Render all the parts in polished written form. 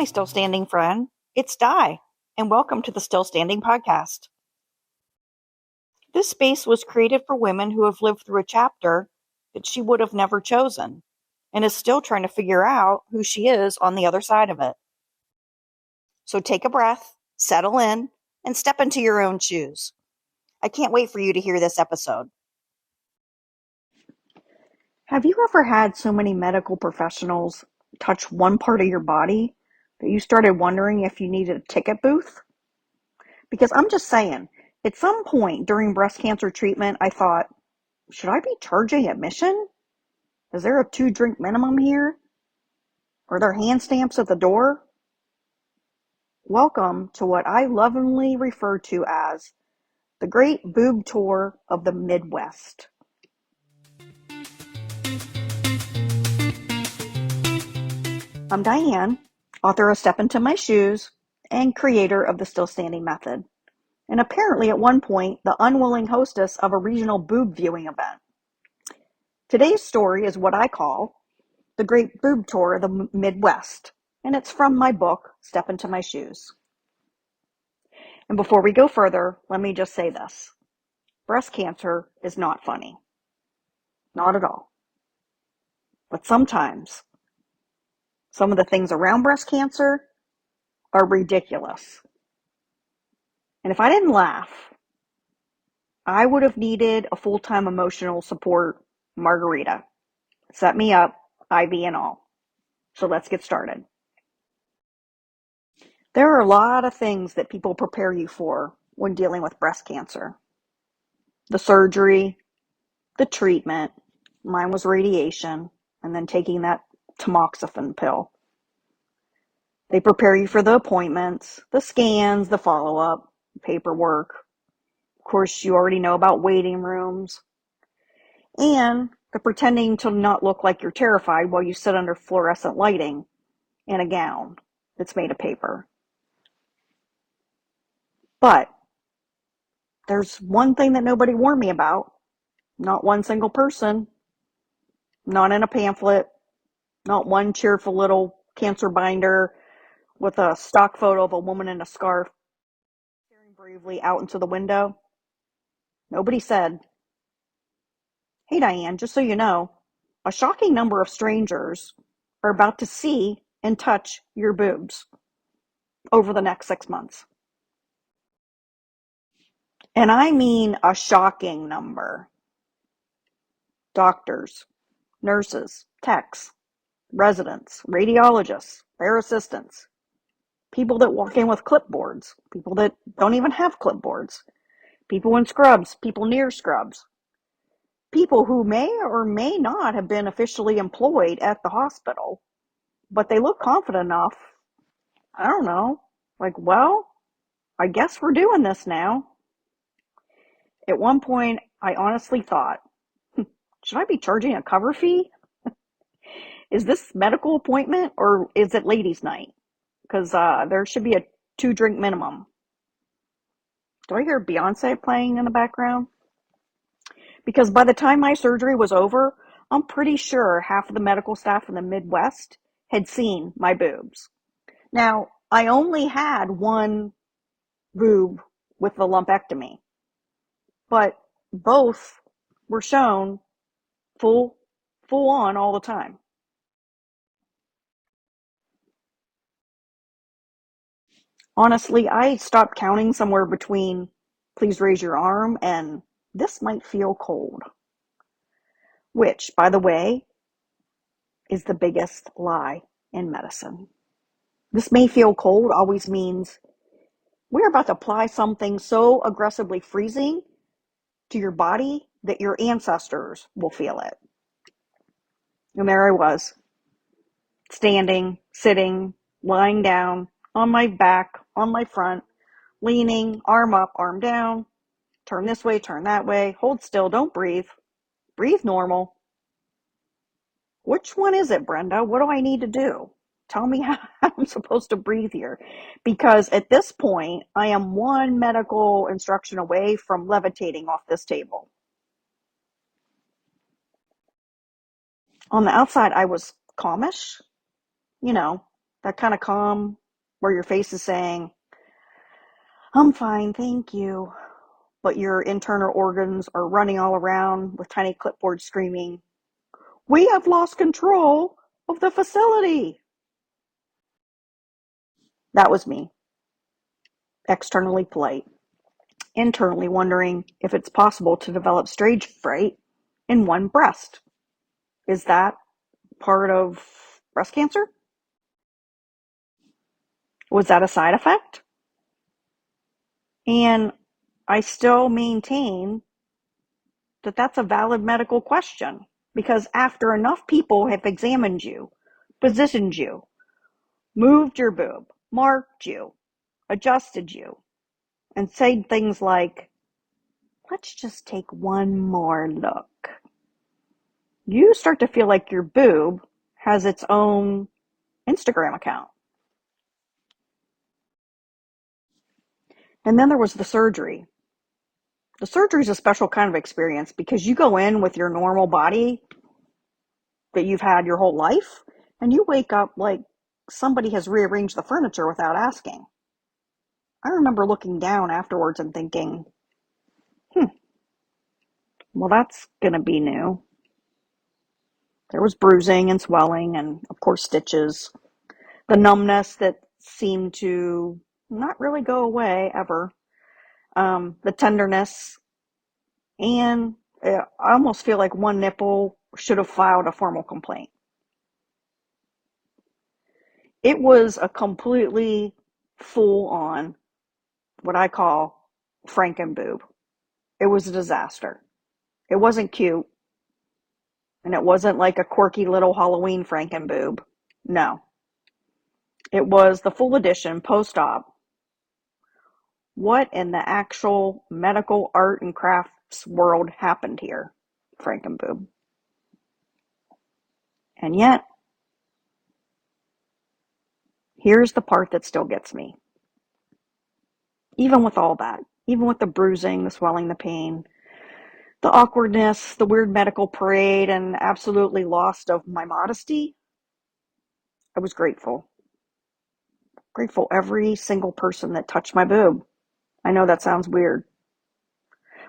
my still standing friend. It's Di, and welcome to the Still Standing podcast. This space was created for women who have lived through a chapter that she would have never chosen and is still trying to figure out who she is on the other side of it. So take a breath, settle in, and step into your own shoes. I can't wait for you to hear this episode. Have you ever had so many medical professionals touch one part of your body that you started wondering if you needed a ticket booth? Because I'm just saying, at some point during breast cancer treatment, I thought, should I be charging admission? Is there a 2-drink minimum here? Are there hand stamps at the door? Welcome to what I lovingly refer to as the Great Boob Tour of the Midwest. I'm Diane, author of Step Into My Shoes and creator of the Still Standing Method, and apparently at one point the unwilling hostess of a regional boob viewing event. Today's story is what I call the Great Boob Tour of the Midwest, and it's from my book, Step Into My Shoes. And before we go further, let me just say this. Breast cancer is not funny. Not at all. But sometimes, some of the things around breast cancer are ridiculous. And if I didn't laugh, I would have needed a full-time emotional support margarita. Set me up, IV and all. So let's get started. There are a lot of things that people prepare you for when dealing with breast cancer. The surgery, the treatment, mine was radiation, and then taking that tamoxifen pill. They prepare you for the appointments, the scans, the follow-up, paperwork. Of course, you already know about waiting rooms. And the pretending to not look like you're terrified while you sit under fluorescent lighting in a gown that's made of paper. But there's one thing that nobody warned me about. Not one single person. Not in a pamphlet. Not one cheerful little cancer binder with a stock photo of a woman in a scarf staring bravely out into the window. Nobody said, "Hey Diane, just so you know, a shocking number of strangers are about to see and touch your boobs over the next 6 months." And I mean a shocking number. Doctors, nurses, techs, residents, radiologists, their assistants, people that walk in with clipboards, people that don't even have clipboards, people in scrubs, people near scrubs, people who may or may not have been officially employed at the hospital, but they look confident enough, I don't know, like, well, I guess we're doing this now. At one point, I honestly thought, should I be charging a cover fee? Is this medical appointment or is it ladies' night? Because there should be a 2-drink minimum. Do I hear Beyonce playing in the background? Because by the time my surgery was over, I'm pretty sure half of the medical staff in the Midwest had seen my boobs. Now, I only had one boob with the lumpectomy, but both were shown full on all the time. Honestly, I stopped counting somewhere between "please raise your arm" and "this might feel cold." Which, by the way, is the biggest lie in medicine. "This may feel cold" always means we're about to apply something so aggressively freezing to your body that your ancestors will feel it. And there I was, standing, sitting, lying down, on my back, on my front, leaning, arm up, arm down, turn this way, turn that way, hold still, don't breathe, breathe normal. Which one is it, Brenda? What do I need to do? Tell me how I'm supposed to breathe here. Because at this point, I am one medical instruction away from levitating off this table. On the outside, I was calmish, That kind of calm where your face is saying, I'm fine, thank you. But your internal organs are running all around with tiny clipboards screaming, we have lost control of the facility. That was me, externally polite, internally wondering if it's possible to develop stage fright in one breast. Is that part of breast cancer? Was that a side effect? And I still maintain that that's a valid medical question because after enough people have examined you, positioned you, moved your boob, marked you, adjusted you, and said things like, let's just take one more look, you start to feel like your boob has its own Instagram account. And then there was the surgery. The surgery is a special kind of experience because you go in with your normal body that you've had your whole life, and you wake up like somebody has rearranged the furniture without asking. I remember looking down afterwards and thinking, well, that's going to be new. There was bruising and swelling and, of course, stitches. The numbness that seemed to not really go away ever. The tenderness. And I almost feel like one nipple should have filed a formal complaint. It was a completely full-on, what I call Frankenboob. It was a disaster. It wasn't cute, and it wasn't like a quirky little Halloween Frankenboob. No. It was the full edition post-op. What in the actual medical art and crafts world happened here? Frankenboob. And yet, here's the part that still gets me. Even with all that, even with the bruising, the swelling, the pain, the awkwardness, the weird medical parade, and absolutely lost of my modesty, I was grateful. Grateful every single person that touched my boob. I know that sounds weird.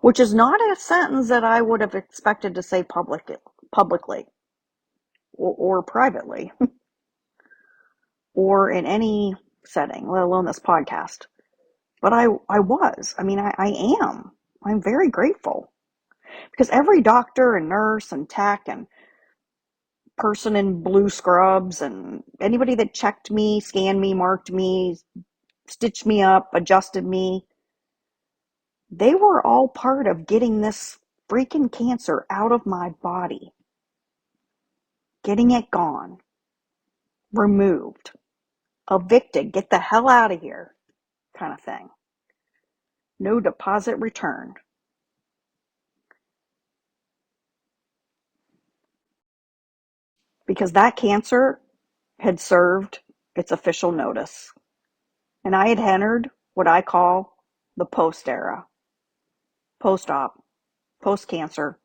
Which is not a sentence that I would have expected to say publicly or privately or in any setting, let alone this podcast. But I was. I mean, I am. I'm very grateful. Because every doctor and nurse and tech and person in blue scrubs and anybody that checked me, scanned me, marked me, stitched me up, adjusted me, they were all part of getting this freaking cancer out of my body. Getting it gone. Removed. Evicted. Get the hell out of here. Kind of thing. No deposit returned. Because that cancer had served its official notice. And I had entered what I call the post era. Post-op, post-cancer,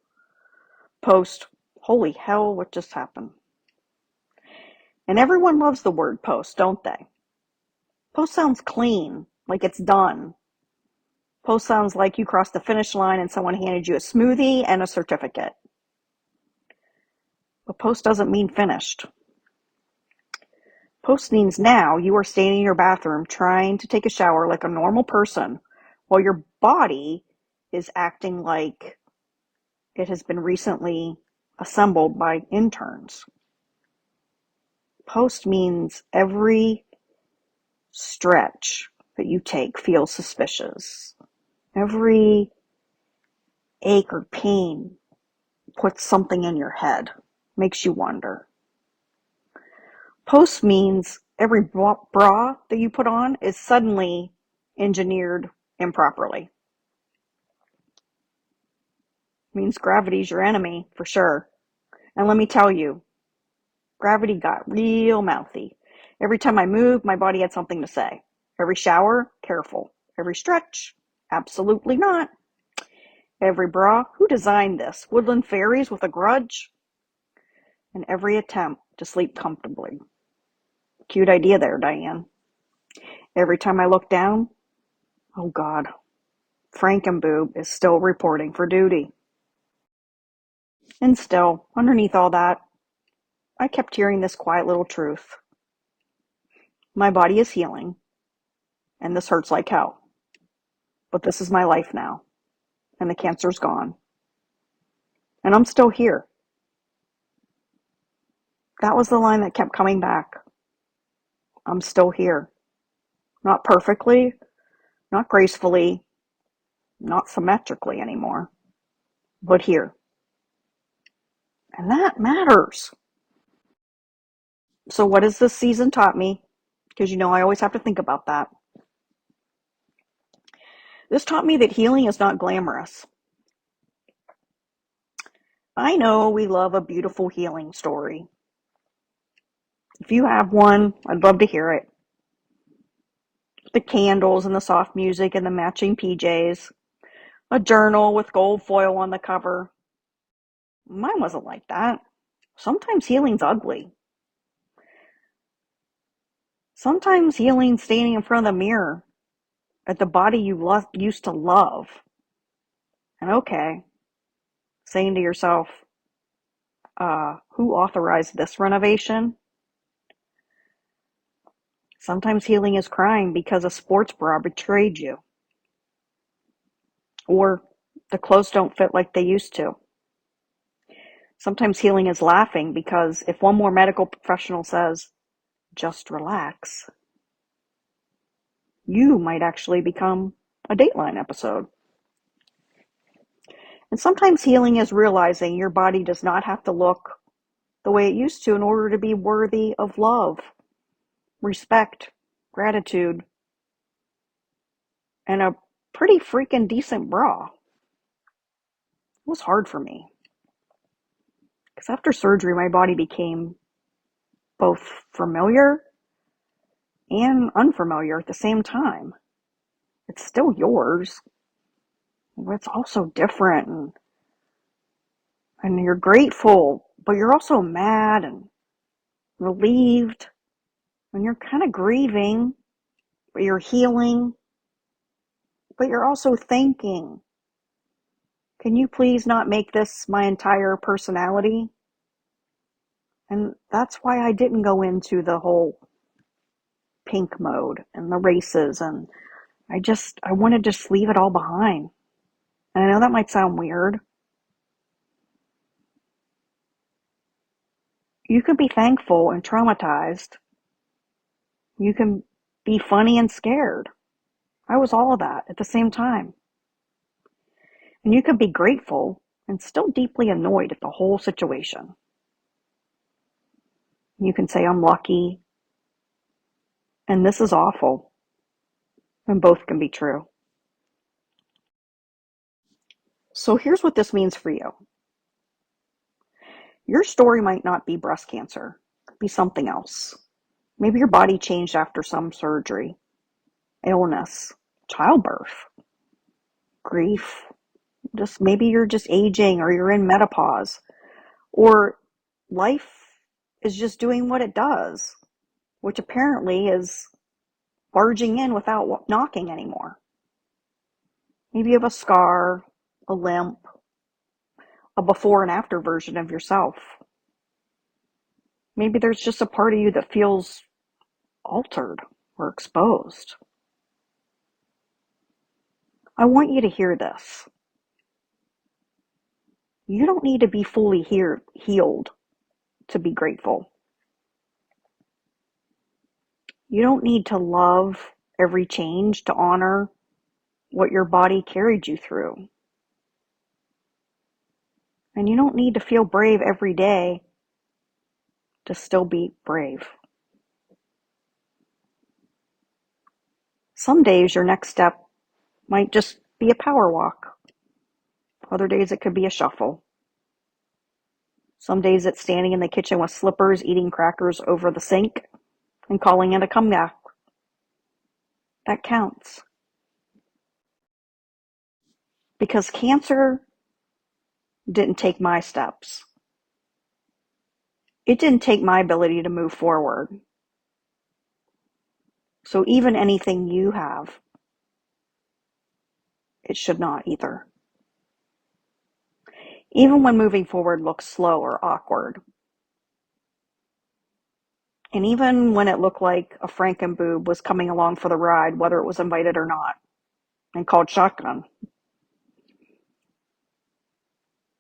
post, holy hell, what just happened? And everyone loves the word post, don't they? Post sounds clean, like it's done. Post sounds like you crossed the finish line and someone handed you a smoothie and a certificate. But post doesn't mean finished. Post means now you are standing in your bathroom trying to take a shower like a normal person while your body is acting like it has been recently assembled by interns. Post means every stretch that you take feels suspicious. Every ache or pain puts something in your head, makes you wonder. Post means every bra that you put on is suddenly engineered improperly. It means gravity's your enemy, for sure. And let me tell you, gravity got real mouthy. Every time I moved, my body had something to say. Every shower, careful. Every stretch, absolutely not. Every bra, who designed this? Woodland fairies with a grudge? And every attempt to sleep comfortably. Cute idea there, Diane. Every time I look down, oh God, Frankenboob is still reporting for duty. And still, underneath all that, I kept hearing this quiet little truth. My body is healing, and this hurts like hell. But this is my life now, and the cancer's gone. And I'm still here. That was the line that kept coming back. I'm still here. Not perfectly, not gracefully, not symmetrically anymore, but here. And that matters. So what has this season taught me? Because I always have to think about that. This taught me that healing is not glamorous. I know we love a beautiful healing story. If you have one, I'd love to hear it. The candles and the soft music and the matching PJs. A journal with gold foil on the cover. Mine wasn't like that. Sometimes healing's ugly. Sometimes healing's standing in front of the mirror at the body you used to love. And okay, saying to yourself, who authorized this renovation? Sometimes healing is crying because a sports bra betrayed you. Or the clothes don't fit like they used to. Sometimes healing is laughing because if one more medical professional says, just relax, you might actually become a Dateline episode. And sometimes healing is realizing your body does not have to look the way it used to in order to be worthy of love, respect, gratitude, and a pretty freaking decent bra. It was hard for me. Because after surgery, my body became both familiar and unfamiliar at the same time. It's still yours, but it's also different, and you're grateful, but you're also mad and relieved, and you're kind of grieving, but you're healing, but you're also thinking, can you please not make this my entire personality? And that's why I didn't go into the whole pink mode and the races, and I wanted to just leave it all behind. And I know that might sound weird. You can be thankful and traumatized. You can be funny and scared. I was all of that at the same time. And you can be grateful and still deeply annoyed at the whole situation. You can say, I'm lucky, and this is awful. And both can be true. So here's what this means for you. Your story might not be breast cancer. It could be something else. Maybe your body changed after some surgery, illness, childbirth, grief. Just maybe you're just aging or you're in menopause. Or life is just doing what it does, which apparently is barging in without knocking anymore. Maybe you have a scar, a limp, a before and after version of yourself. Maybe there's just a part of you that feels altered or exposed. I want you to hear this. You don't need to be fully healed to be grateful. You don't need to love every change to honor what your body carried you through. And you don't need to feel brave every day to still be brave. Some days your next step might just be a power walk. Other days it could be a shuffle. Some days it's standing in the kitchen with slippers, eating crackers over the sink, and calling it a comeback. That counts. Because cancer didn't take my steps. It didn't take my ability to move forward. So even anything you have, it should not either. Even when moving forward looks slow or awkward, and even when it looked like a Frankenboob was coming along for the ride, whether it was invited or not, and called shotgun.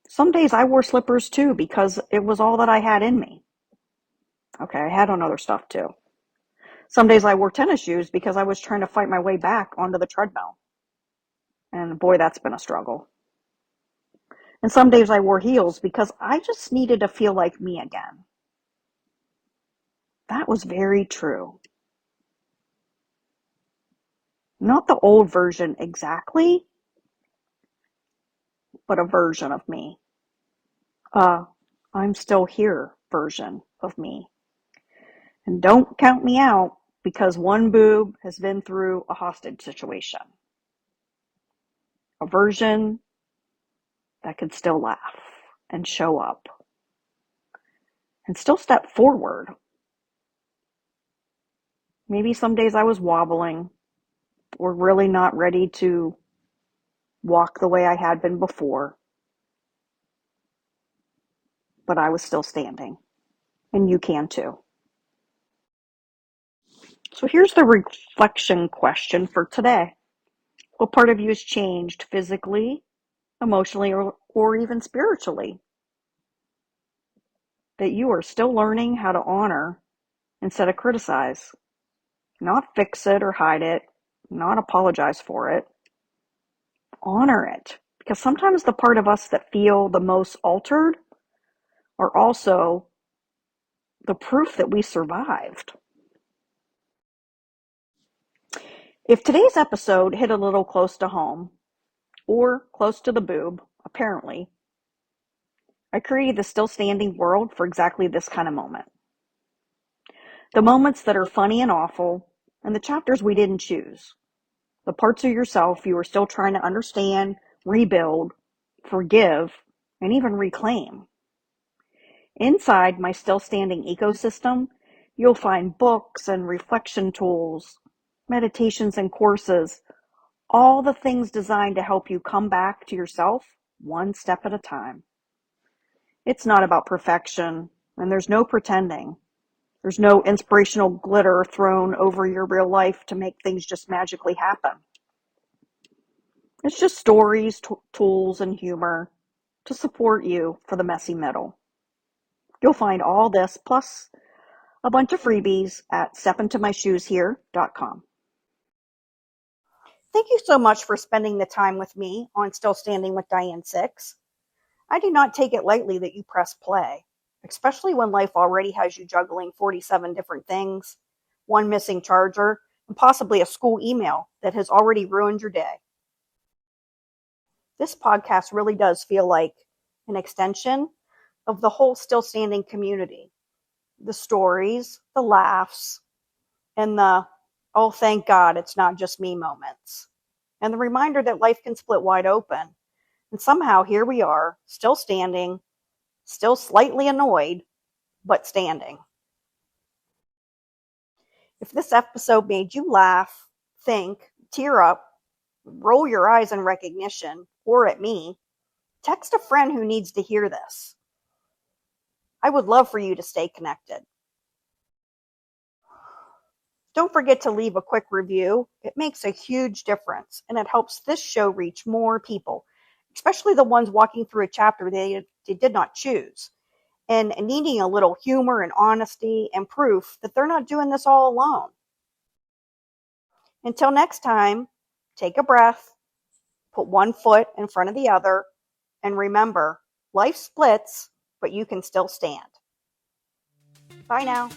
Some days I wore slippers too because it was all that I had in me. Okay, I had on other stuff too. Some days I wore tennis shoes because I was trying to fight my way back onto the treadmill. And boy, that's been a struggle. And some days I wore heels because I just needed to feel like me again. That was very true. Not the old version exactly, but a version of me. I'm still here version of me. And don't count me out because one boob has been through a hostage situation. A version that can still laugh and show up and still step forward. Maybe some days I was wobbling or really not ready to walk the way I had been before, but I was still standing. And you can too. So here's the reflection question for today. What part of you has changed physically, emotionally, or even spiritually that you are still learning how to honor instead of criticize? Not fix it or hide it, not apologize for it. Honor it. Because sometimes the part of us that feel the most altered are also the proof that we survived. If today's episode hit a little close to home, or close to the boob, apparently, I created the still standing world for exactly this kind of moment. The moments that are funny and awful, and the chapters we didn't choose. The parts of yourself you are still trying to understand, rebuild, forgive, and even reclaim. Inside my still standing ecosystem, you'll find books and reflection tools, meditations and courses, all the things designed to help you come back to yourself one step at a time. It's not about perfection, and there's no pretending. There's no inspirational glitter thrown over your real life to make things just magically happen. It's just stories, tools, and humor to support you for the messy middle. You'll find all this plus a bunch of freebies at stepintomyshoeshere.com. Thank you so much for spending the time with me on Still Standing with Diane Six. I do not take it lightly that you press play, especially when life already has you juggling 47 different things, one missing charger, and possibly a school email that has already ruined your day. This podcast really does feel like an extension of the whole Still Standing community. The stories, the laughs, and the, oh, thank God it's not just me moments. And the reminder that life can split wide open. And somehow here we are, still standing, still slightly annoyed, but standing. If this episode made you laugh, think, tear up, roll your eyes in recognition, or at me, text a friend who needs to hear this. I would love for you to stay connected. Don't forget to leave a quick review. It makes a huge difference, and it helps this show reach more people, especially the ones walking through a chapter they did not choose, and needing a little humor and honesty and proof that they're not doing this all alone. Until next time, take a breath, put one foot in front of the other, and remember, life splits, but you can still stand. Bye now.